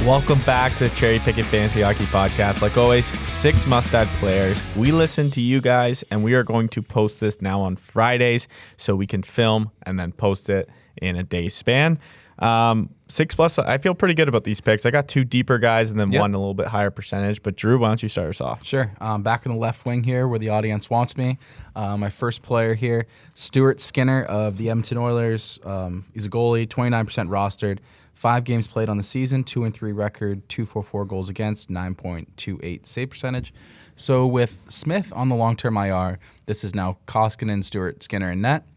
Welcome back to the Cherry Pickin Fantasy Hockey Podcast. Like always, 6 must-add players. We listen to you guys, and we are going to post this now on Fridays so we can film and then post it in a day span. 6 plus, I feel pretty good about these picks. I got 2 deeper guys and then one a little bit higher percentage. But Drew, why don't you start us off? Sure. Back in the left wing here where the audience wants me. My first player here, Stuart Skinner of the Edmonton Oilers. He's a goalie, 29% rostered. 5 games played on the season, 2-3 record, 2.44 goals against, 9.28 save percentage. So with Smith on the long-term IR, this is now Koskinen, Stuart Skinner, and net.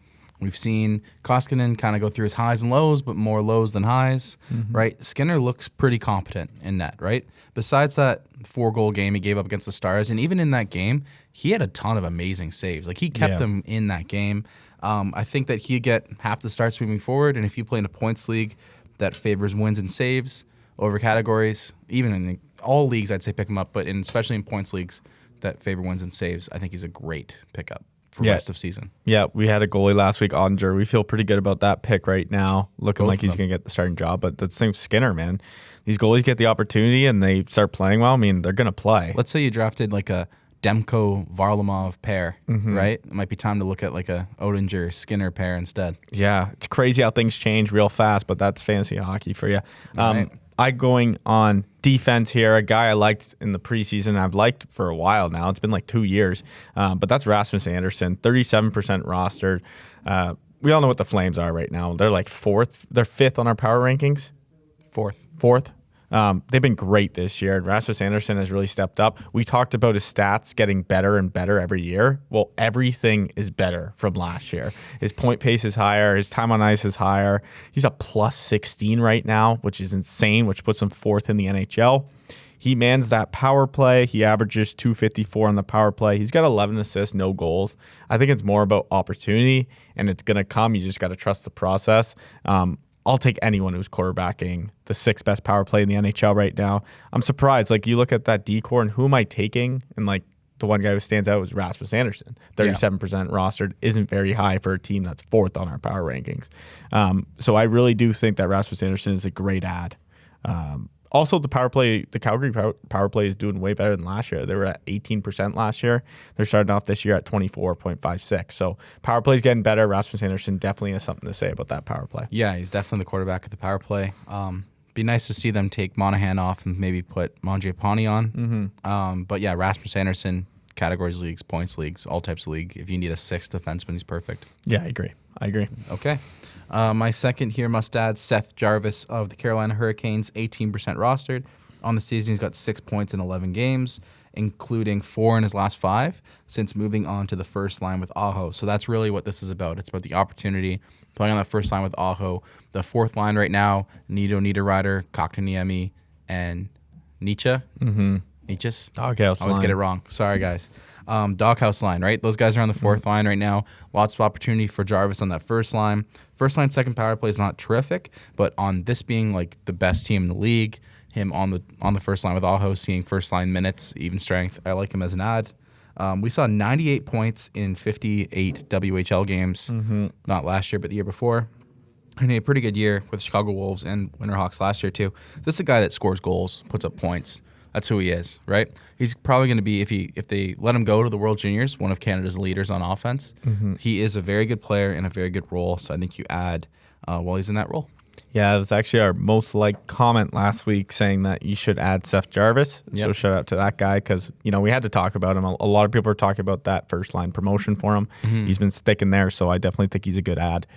We've seen Koskinen kind of go through his highs and lows, but more lows than highs, right? Skinner looks pretty competent in net, right? Besides that 4-goal game he gave up against the Stars, and even in that game, he had a ton of amazing saves. Like, he kept them in that game. I think that he'd get half the starts moving forward, and if you play in a points league that favors wins and saves over categories, even in all leagues, I'd say pick him up, but especially in points leagues that favor wins and saves, I think he's a great pickup for rest of season. Yeah, we had a goalie last week, Ottinger. We feel pretty good about that pick right now, looking like he's going to get the starting job. But the same Skinner, man. These goalies get the opportunity and they start playing well. I mean, they're going to play. Let's say you drafted like a Demko-Varlamov pair, right? It might be time to look at like a Ottinger-Skinner pair instead. Yeah, it's crazy how things change real fast, but that's fantasy hockey for you. Right. I going on defense here, a guy I liked in the preseason, I've liked for a while now. It's been like 2 years, but that's Rascal Sanderson, 37% rostered. We all know what the Flames are right now. They're like 4th. They're 5th on our power rankings. 4th. They've been great this year. Rascal Sanderson has really stepped up. We talked about his stats getting better and better every year. Well, everything is better from last year. His point pace is higher. His time on ice is higher. He's a plus 16 right now, which is insane, which puts him 4th in the NHL. He mans that power play. He averages .254 on the power play. He's got 11 assists, no goals. I think it's more about opportunity, and it's going to come. You just got to trust the process. I'll take anyone who's quarterbacking the 6th best power play in the NHL right now. I'm surprised. Like, you look at that D-core, and who am I taking? And, like, the one guy who stands out is Rascal Sanderson. 37% rostered isn't very high for a team that's 4th on our power rankings. So I really do think that Rascal Sanderson is a great ad. Also, the power play, the Calgary power play is doing way better than last year. They were at 18% last year. They're starting off this year at 24.56. So power play is getting better. Rascal Sanderson definitely has something to say about that power play. Yeah, he's definitely the quarterback of the power play. Be nice to see them take Monahan off and maybe put Mangiapane on. But yeah, Rascal Sanderson, categories leagues, points leagues, all types of league. If you need a 6th defenseman, he's perfect. Yeah, I agree. Okay. My second here must add Seth Jarvis of the Carolina Hurricanes, 18% rostered. On the season, he's got 6 points in 11 games, including 4 in his last 5 since moving on to the first line with Aho. So that's really what this is about. It's about the opportunity, playing on that first line with Aho. The 4th line right now, Nito Niederreiter, Kotkaniemi, and Nietzsche. Nietzsche's? Doghouse I always get it wrong. Sorry, guys. Doghouse line, right? Those guys are on the 4th line right now. Lots of opportunity for Jarvis on that first line. First line, second power play is not terrific, but on this being like the best team in the league, him on the first line with Aho, seeing first line minutes, even strength, I like him as an ad. We saw 98 points in 58 WHL games, not last year, but the year before. And a pretty good year with Chicago Wolves and Winterhawks last year too. This is a guy that scores goals, puts up points. That's who he is, right? He's probably going to be, if they let him go to the World Juniors, one of Canada's leaders on offense. He is a very good player in a very good role, so I think you add while he's in that role. Yeah, it was actually our most liked comment last week saying that you should add Seth Jarvis. So shout out to that guy because, we had to talk about him. A lot of people are talking about that first line promotion for him. He's been sticking there, so I definitely think he's a good ad.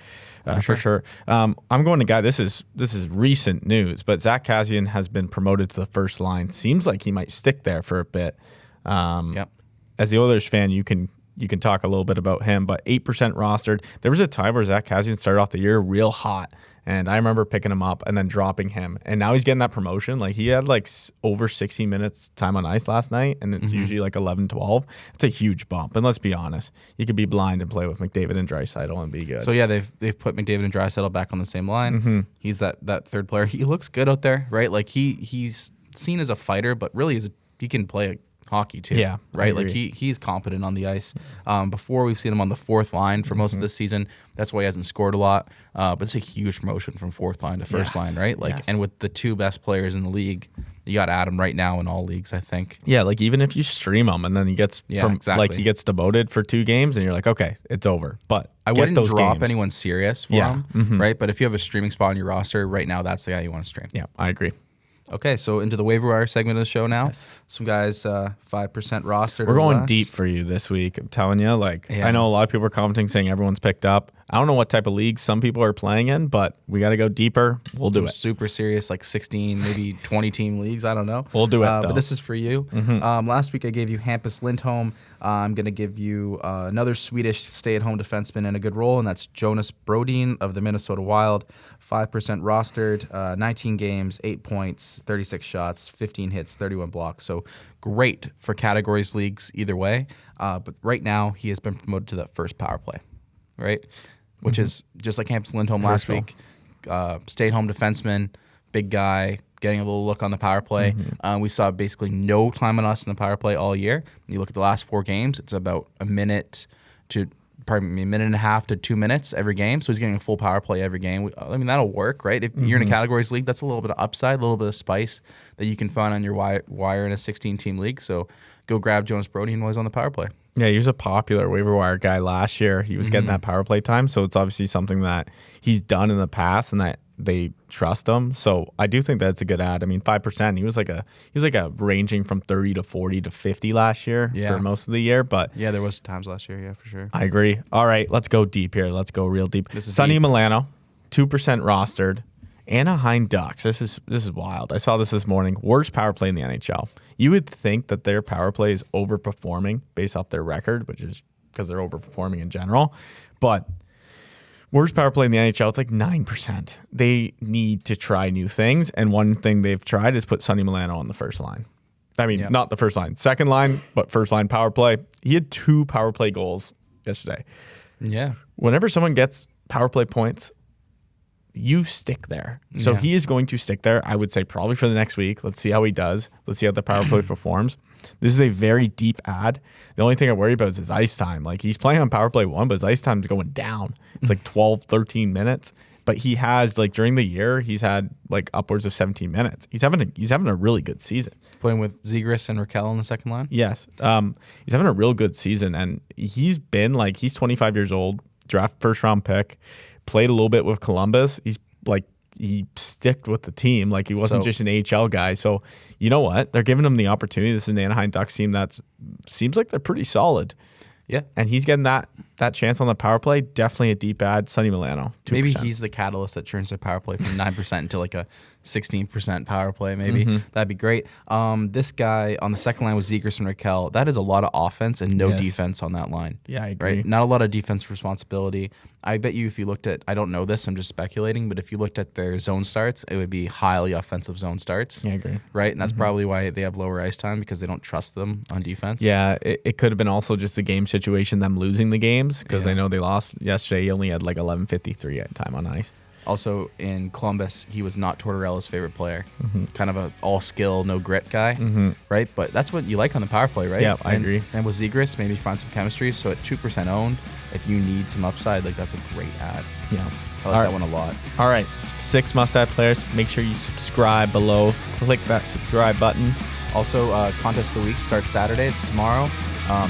For sure. I'm going to guy. This is recent news, but Zach Cassian has been promoted to the first line. Seems like he might stick there for a bit. As the Oilers fan, you can talk a little bit about him, but 8% rostered. There was a time where Zach Cassian started off the year real hot, and I remember picking him up and then dropping him. And now he's getting that promotion. Like, he had like over 60 minutes time on ice last night, and it's usually like 11, 12. It's a huge bump. And let's be honest, you could be blind and play with McDavid and Draisaitl and be good. So yeah, they've put McDavid and Draisaitl back on the same line. He's that third player. He looks good out there, right? Like he's seen as a fighter, but really he can play hockey too. Yeah, I right. Like agree. he's competent on the ice. Before we've seen him on the fourth line for most of this season. That's why he hasn't scored a lot. But it's a huge promotion from fourth line to first line, right? Like, and with the two best players in the league, you got to add him right now in all leagues, I think. Yeah, like even if you stream him and then he gets he gets demoted for 2 games and you're like, okay, it's over. But I wouldn't those drop games. anyone serious for him, right? But if you have a streaming spot on your roster right now, that's the guy you want to stream. Yeah, I agree. Okay, so into the waiver wire segment of the show now. Yes. Some guys 5% rostered. We're going less. deep for you this week. I'm telling you. Like, Yeah. I know a lot of people are commenting saying everyone's picked up. I don't know what type of leagues some people are playing in, but we got to go deeper. We'll do it. Super serious, like 16, maybe 20 team leagues. I don't know. We'll do it, though. But this is for you. Last week I gave you Hampus Lindholm. I'm going to give you another Swedish stay-at-home defenseman in a good role, and that's Jonas Brody of the Minnesota Wild. 5% rostered, 19 games, 8 points, 36 shots, 15 hits, 31 blocks. So great for categories leagues either way. But right now he has been promoted to that first power play, right? Which is just like Hampus Lindholm last week. Stay-at-home defenseman, big guy, getting a little look on the power play. We saw basically no time on us in the power play all year. You look at the last 4 games, it's about a minute and a half to 2 minutes every game. So he's getting a full power play every game. I mean, that'll work, right? If you're in a categories league, that's a little bit of upside, a little bit of spice that you can find on your wire in a 16-team league. So go grab Jonas Brody while he's on the power play. Yeah, he was a popular waiver wire guy last year. He was getting that power play time, so it's obviously something that he's done in the past and that they trust him. So I do think that's a good ad. I mean, 5%. He was like a ranging from 30 to 40 to 50 last year for most of the year. But yeah, there was times last year. Yeah, for sure. I agree. All right, let's go deep here. Let's go real deep. This is Sonny deep. Milano, 2% rostered. Anaheim Ducks. This is wild. I saw this morning. Worst power play in the NHL. You would think that their power play is overperforming based off their record, which is because they're overperforming in general. But worst power play in the NHL, it's like 9%. They need to try new things, and one thing they've tried is put Sonny Milano on the first line. I mean, not the first line, second line, but first line power play. He had 2 power play goals yesterday. Yeah. Whenever someone gets power play points, you stick there. So he is going to stick there, I would say, probably for the next week. Let's see how he does. Let's see how the power play performs. This is a very deep ad. The only thing I worry about is his ice time. Like, he's playing on power play 1, but his ice time is going down. It's like 12, 13 minutes. But he has, like, during the year, he's had like upwards of 17 minutes. He's having a really good season. Playing with Zegras and Raquel on the second line? Yes. He's having a real good season, and he's 25 years old, draft first round pick, played a little bit with Columbus. He sticked with the team. Like, he wasn't just an AHL guy. So, you know what? They're giving him the opportunity. This is an Anaheim Ducks team that seems like they're pretty solid. Yeah. And he's getting that chance on the power play. Definitely a deep ad. Sonny Milano, 2%. Maybe he's the catalyst that turns their power play from 9% to like a 16% power play, maybe. That'd be great. This guy on the second line with Zegras and Raquel, that is a lot of offense and no defense on that line. Yeah, I agree. Right? Not a lot of defensive responsibility. I bet you if you looked at, I don't know this, I'm just speculating, but if you looked at their zone starts, it would be highly offensive zone starts. Yeah, I agree. Right? And that's probably why they have lower ice time, because they don't trust them on defense. Yeah, it could have been also just the game situation, them losing the games, because I know they lost yesterday. He only had like 11:53 at time on ice. Also in Columbus, he was not Tortorella's favorite player. Kind of a all skill, no grit guy, right? But that's what you like on the power play, right? Yeah, I agree. And with Zegras, maybe find some chemistry. So at 2% owned, if you need some upside, like that's a great ad. Yeah. I like that one a lot. All right, 6 must-add players. Make sure you subscribe below. Click that subscribe button. Also, Contest of the Week starts Saturday. It's tomorrow.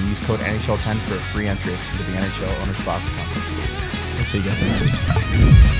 Use code NHL10 for a free entry into the NHL OwnersBox Contest of the Week. We'll see you guys next week.